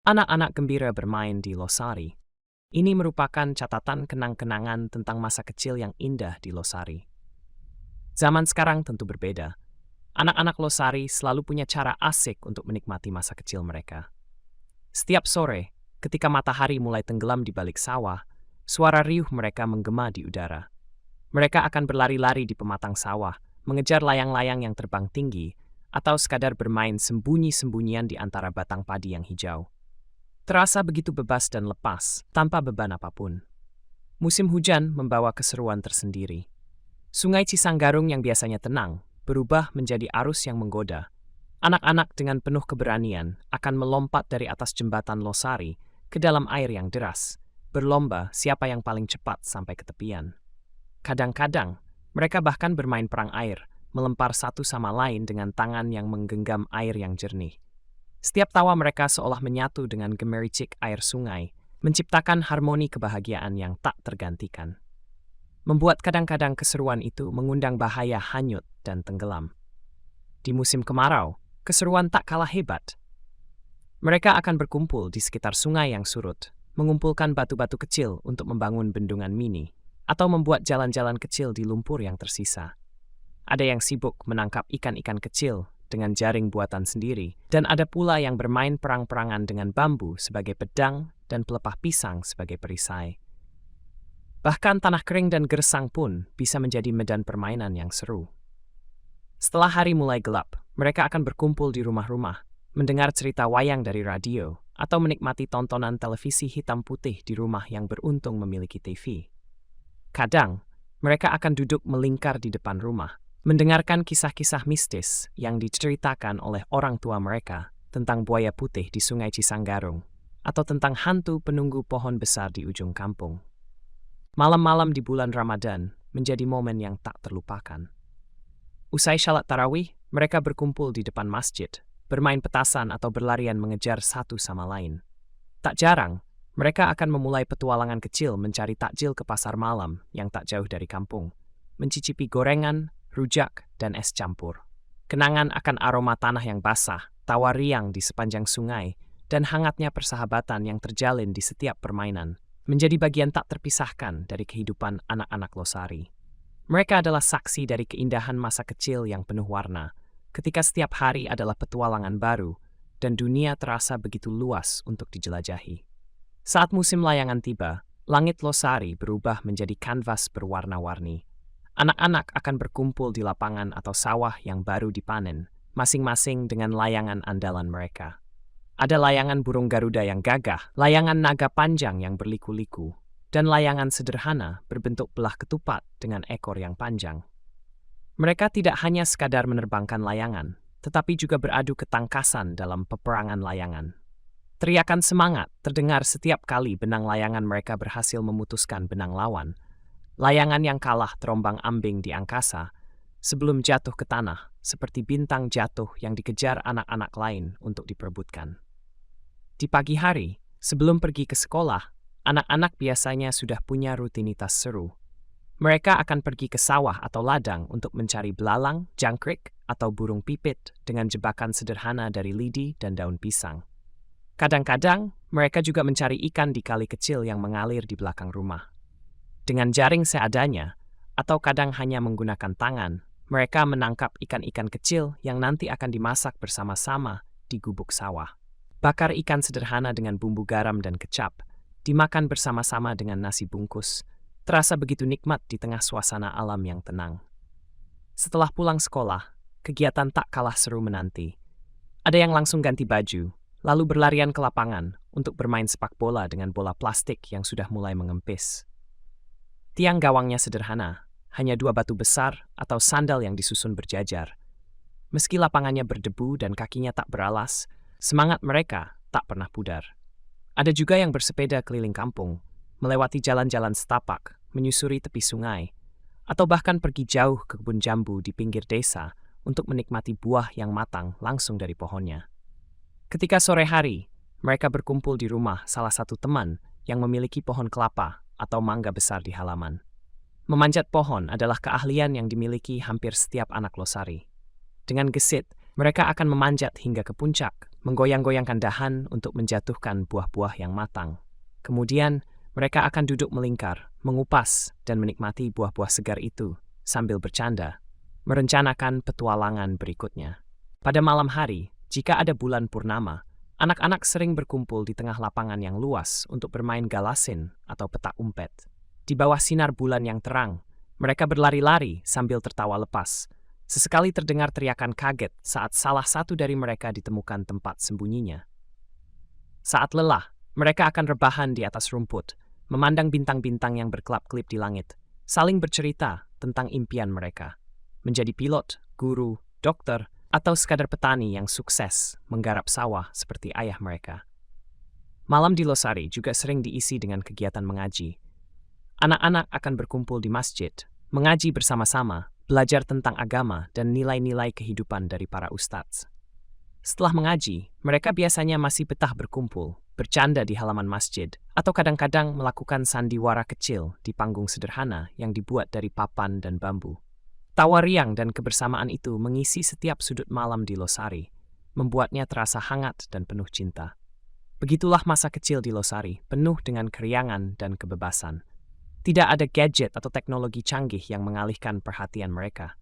Anak-anak gembira bermain di Losari. Ini merupakan catatan kenang-kenangan tentang masa kecil yang indah di Losari. Zaman sekarang tentu berbeda. Anak-anak Losari selalu punya cara asik untuk menikmati masa kecil mereka. Setiap sore, ketika matahari mulai tenggelam di balik sawah, suara riuh mereka menggema di udara. Mereka akan berlari-lari di pematang sawah, mengejar layang-layang yang terbang tinggi, atau sekadar bermain sembunyi-sembunyian di antara batang padi yang hijau. Terasa begitu bebas dan lepas, tanpa beban apapun. Musim hujan membawa keseruan tersendiri. Sungai Cisanggarung yang biasanya tenang, berubah menjadi arus yang menggoda. Anak-anak dengan penuh keberanian akan melompat dari atas jembatan Losari ke dalam air yang deras, berlomba siapa yang paling cepat sampai ke tepian. Kadang-kadang, mereka bahkan bermain perang air, melempar satu sama lain dengan tangan yang menggenggam air yang jernih. Setiap tawa mereka seolah menyatu dengan gemericik air sungai, menciptakan harmoni kebahagiaan yang tak tergantikan. Membuat kadang-kadang keseruan itu mengundang bahaya hanyut dan tenggelam. Di musim kemarau, keseruan tak kalah hebat. Mereka akan berkumpul di sekitar sungai yang surut, mengumpulkan batu-batu kecil untuk membangun bendungan mini, atau membuat jalan-jalan kecil di lumpur yang tersisa. Ada yang sibuk menangkap ikan-ikan kecil dengan jaring buatan sendiri, dan ada pula yang bermain perang-perangan dengan bambu sebagai pedang dan pelepah pisang sebagai perisai. Bahkan tanah kering dan gersang pun bisa menjadi medan permainan yang seru. Setelah hari mulai gelap, mereka akan berkumpul di rumah-rumah, mendengar cerita wayang dari radio, atau menikmati tontonan televisi hitam putih di rumah yang beruntung memiliki TV. Kadang, mereka akan duduk melingkar di depan rumah, mendengarkan kisah-kisah mistis yang diceritakan oleh orang tua mereka tentang buaya putih di Sungai Cisanggarung, atau tentang hantu penunggu pohon besar di ujung kampung. Malam-malam di bulan Ramadan menjadi momen yang tak terlupakan. Usai salat tarawih, mereka berkumpul di depan masjid, bermain petasan atau berlarian mengejar satu sama lain. Tak jarang, mereka akan memulai petualangan kecil mencari takjil ke pasar malam yang tak jauh dari kampung, mencicipi gorengan, rujak, dan es campur. Kenangan akan aroma tanah yang basah, tawa riang di sepanjang sungai, dan hangatnya persahabatan yang terjalin di setiap permainan menjadi bagian tak terpisahkan dari kehidupan anak-anak Losari. Mereka adalah saksi dari keindahan masa kecil yang penuh warna, ketika setiap hari adalah petualangan baru, dan dunia terasa begitu luas untuk dijelajahi. Saat musim layangan tiba, langit Losari berubah menjadi kanvas berwarna-warni. Anak-anak akan berkumpul di lapangan atau sawah yang baru dipanen, masing-masing dengan layangan andalan mereka. Ada layangan burung Garuda yang gagah, layangan naga panjang yang berliku-liku, dan layangan sederhana berbentuk belah ketupat dengan ekor yang panjang. Mereka tidak hanya sekadar menerbangkan layangan, tetapi juga beradu ketangkasan dalam peperangan layangan. Teriakan semangat terdengar setiap kali benang layangan mereka berhasil memutuskan benang lawan. Layangan yang kalah terombang-ambing di angkasa, sebelum jatuh ke tanah, seperti bintang jatuh yang dikejar anak-anak lain untuk diperebutkan. Di pagi hari, sebelum pergi ke sekolah, anak-anak biasanya sudah punya rutinitas seru. Mereka akan pergi ke sawah atau ladang untuk mencari belalang, jangkrik, atau burung pipit dengan jebakan sederhana dari lidi dan daun pisang. Kadang-kadang, mereka juga mencari ikan di kali kecil yang mengalir di belakang rumah. Dengan jaring seadanya, atau kadang hanya menggunakan tangan, mereka menangkap ikan-ikan kecil yang nanti akan dimasak bersama-sama di gubuk sawah. Bakar ikan sederhana dengan bumbu garam dan kecap, dimakan bersama-sama dengan nasi bungkus, terasa begitu nikmat di tengah suasana alam yang tenang. Setelah pulang sekolah, kegiatan tak kalah seru menanti. Ada yang langsung ganti baju, lalu berlarian ke lapangan untuk bermain sepak bola dengan bola plastik yang sudah mulai mengempis. Tiang gawangnya sederhana, hanya 2 batu besar atau sandal yang disusun berjajar. Meski lapangannya berdebu dan kakinya tak beralas, semangat mereka tak pernah pudar. Ada juga yang bersepeda keliling kampung, melewati jalan-jalan setapak, menyusuri tepi sungai, atau bahkan pergi jauh ke kebun jambu di pinggir desa untuk menikmati buah yang matang langsung dari pohonnya. Ketika sore hari, mereka berkumpul di rumah salah satu teman yang memiliki pohon kelapa atau mangga besar di halaman. Memanjat pohon adalah keahlian yang dimiliki hampir setiap anak Losari. Dengan gesit, mereka akan memanjat hingga ke puncak, menggoyang-goyangkan dahan untuk menjatuhkan buah-buah yang matang. Kemudian, mereka akan duduk melingkar, mengupas, dan menikmati buah-buah segar itu sambil bercanda, merencanakan petualangan berikutnya. Pada malam hari, jika ada bulan purnama, anak-anak sering berkumpul di tengah lapangan yang luas untuk bermain galasin atau petak umpet. Di bawah sinar bulan yang terang, mereka berlari-lari sambil tertawa lepas. Sesekali terdengar teriakan kaget saat salah satu dari mereka ditemukan tempat sembunyinya. Saat lelah, mereka akan rebahan di atas rumput, memandang bintang-bintang yang berkelap-kelip di langit, saling bercerita tentang impian mereka. Menjadi pilot, guru, dokter, atau sekadar petani yang sukses menggarap sawah seperti ayah mereka. Malam di Losari juga sering diisi dengan kegiatan mengaji. Anak-anak akan berkumpul di masjid, mengaji bersama-sama, belajar tentang agama dan nilai-nilai kehidupan dari para ustadz. Setelah mengaji, mereka biasanya masih betah berkumpul, bercanda di halaman masjid, atau kadang-kadang melakukan sandiwara kecil di panggung sederhana yang dibuat dari papan dan bambu. Tawa riang dan kebersamaan itu mengisi setiap sudut malam di Losari, membuatnya terasa hangat dan penuh cinta. Begitulah masa kecil di Losari, penuh dengan keriangan dan kebebasan. Tidak ada gadget atau teknologi canggih yang mengalihkan perhatian mereka.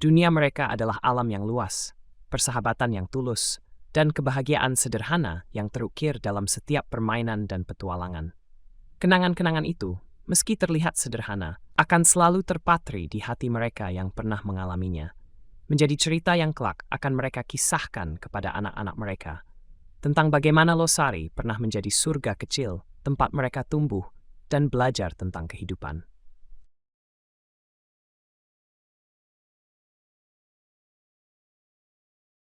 Dunia mereka adalah alam yang luas, persahabatan yang tulus, dan kebahagiaan sederhana yang terukir dalam setiap permainan dan petualangan. Kenangan-kenangan itu, meski terlihat sederhana, akan selalu terpatri di hati mereka yang pernah mengalaminya. Menjadi cerita yang kelak akan mereka kisahkan kepada anak-anak mereka tentang bagaimana Losari pernah menjadi surga kecil tempat mereka tumbuh dan belajar tentang kehidupan.